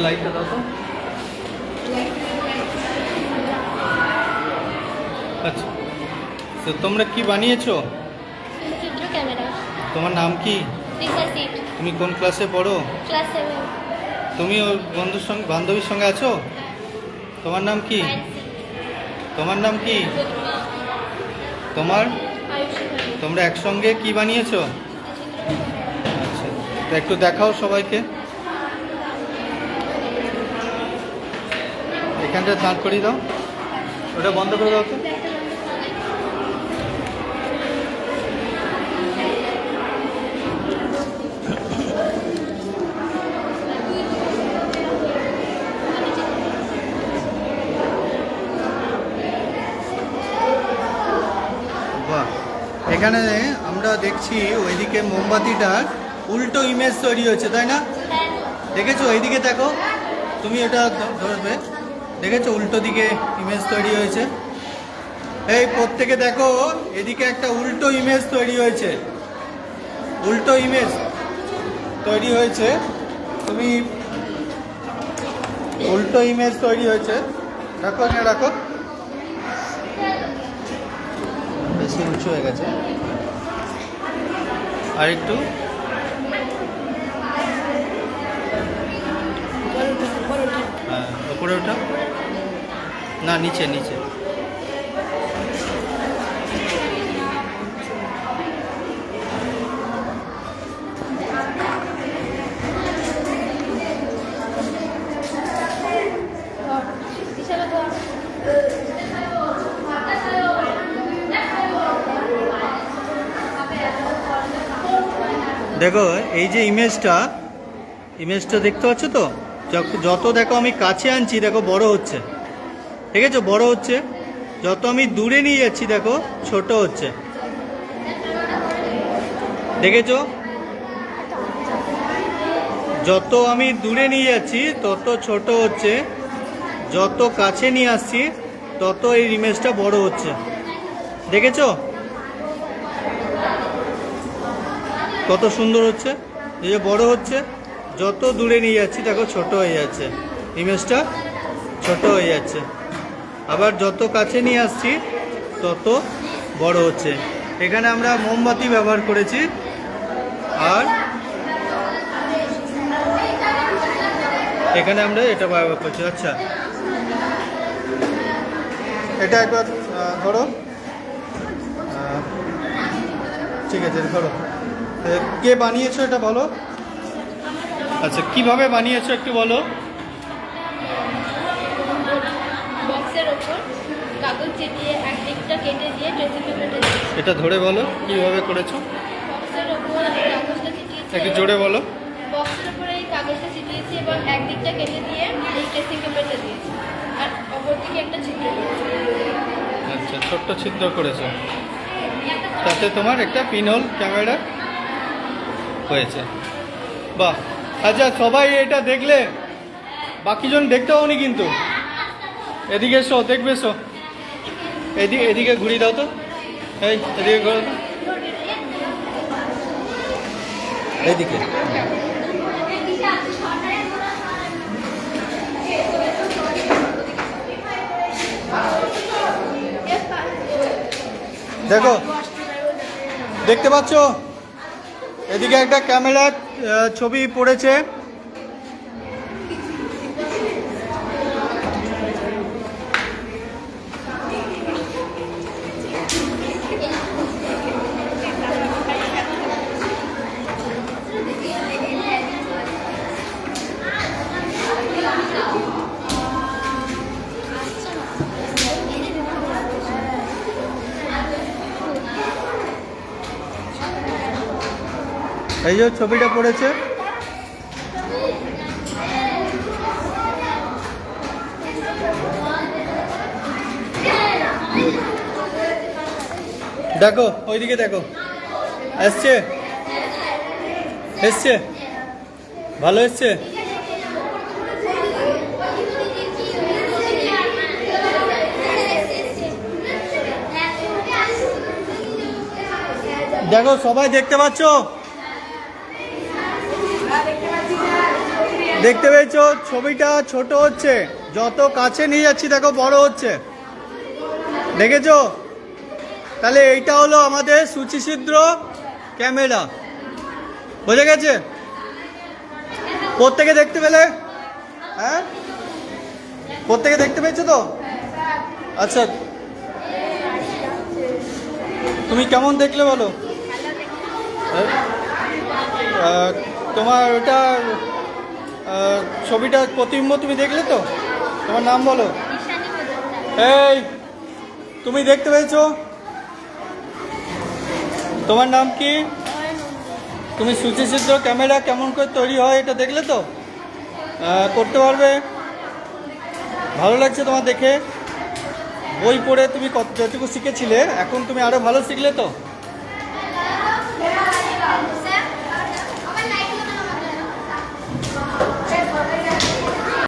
লাইটটা দাও তো। আচ্ছা, তো তোমরা কি বানিয়েছো? চিত্র ক্যামেরা। তোমার নাম কি? রিসার্চিট। তুমি কোন ক্লাসে পড়ো? ক্লাস 7। তুমি ওর বন্ধুর সঙ্গে বান্ধবীর সঙ্গে আছো? তোমার নাম কি? তোমার নাম কি? তোমার? তোমরা একসঙ্গে কি বানিয়েছো? আচ্ছা, তো একটু দেখাও সবাইকে। এখানটা দাঁড় করিয়ে দাও, ওটা বন্ধ করে দাও তো। বাহ, এখানে আমরা দেখছি ওইদিকে মোমবাতিটার উল্টো ইমেজ তৈরি হয়েছে, তাই না? দেখেছো? এইদিকে দেখো, তুমি এটা ধরবে, দেখেছো উল্টো দিকে ইমেজ তৈরি হয়েছে? এই প্রত্যেকে দেখো, এদিকে একটা উল্টো ইমেজ তৈরি হয়েছে, উল্টো ইমেজ তৈরি হয়েছে। তুমি উল্টো ইমেজ তৈরি হয়েছে, রাখো এখানে রাখো। বেশি উঁচু হয়ে গেছে, আর একটু। হ্যাঁ, উপরে ওঠা না, নিচে নিচে। দেখো এই যে ইমেজটা দেখতে পাচ্ছ তো? যত দেখো আমি কাছে আনছি দেখো বড় হচ্ছে, ঠিক আছে? বড় হচ্ছে। যত আমি দূরে নিয়ে যাচ্ছি দেখো ছোট হচ্ছে, দেখেছো? যত আমি দূরে নিয়ে যাচ্ছি তত ছোট হচ্ছে, যত কাছে নিয়ে আসছি তত এই ইমেজটা বড় হচ্ছে, দেখেছো কত সুন্দর হচ্ছে? এই যে বড় হচ্ছে, যত দূরে নিয়ে যাচ্ছি দেখো ছোট হয়ে যাচ্ছে, ইমেজটা ছোট হয়ে যাচ্ছে। আবার যত কাছে নিয়ে আসছি তত বড় হচ্ছে। এখানে আমরা মোমবাতি ব্যবহার করেছি, আর এখানে আমরা এটা ব্যবহার করছি। আচ্ছা, এটা একবার ধরো, ঠিক আছে ধরো। কে বানিয়েছো এটা বলো? আচ্ছা, কিভাবে বানিয়েছো একটু বলো। বক্সের উপর কাগজ চিপিয়ে একদিকটা কেটে দিয়ে ড্রেসিং পেপারটা দিয়েছি। এটা ধরে বলো কিভাবে করেছো। বক্সের উপর আমি কাগজটা চিপিয়েছি। একটু জোরে বলো। বক্সের উপরে এই কাগজটা চিপিয়েছি এবং একদিকটা কেটে দিয়ে এই ড্রেসিং পেপারটা দিয়েছি, আর অপর দিকে একটা ছিদ্র করেছি। আচ্ছা, ছোট্ট ছিদ্র করেছো, তাতে তোমার একটা পিনহোল ক্যামেরা হয়েছে। বাহ, আচ্ছা সবাই এটা দেখলে, বাকিজন দেখতে পাওনি কিন্তু। এদিকে এসো, দেখবে এসো, এদিকে ঘুরিয়ে দাও তো, এই এদিকে ঘুরে দাও, এইদিকে। দেখো, দেখতে পাচ্ছ এদিকে একটা ক্যামেরার ছবি পড়েছে। এই যে ছবিটা পড়েছে, দেখো ওইদিকে দেখো, এসছে এসছে, ভালো এসছে। দেখো সবাই দেখতে পাচ্ছ? দেখতে পেয়েছো ছবিটা ছোট হচ্ছে, যত কাছে নিয়ে যাচ্ছি দেখো বড় হচ্ছে, দেখেছো? তাহলে এইটা হলো আমাদের সূচিছিদ্র ক্যামেরা, বোঝা গেছে? প্রত্যেকে দেখতে পেলে? হ্যাঁ, প্রত্যেকে দেখতে পেয়েছো তো? আচ্ছা, তুমি কেমন দেখলে বলো? তোমার ওটা ছবিটা প্রতিবিম্ব তুমি দেখলে তো? তোমার নাম বলো। এই, তুমি দেখতে পেয়েছো? তোমার নাম কি? তুমি সূচিছিদ্র ক্যামেরা কেমন করে তৈরি হয় এটা দেখলে তো? করতে পারবে? ভালো লাগছে তোমার দেখে? বই পড়ে তুমি যতটুকু শিখেছিলে এখন তুমি আরো ভালো শিখলে তো?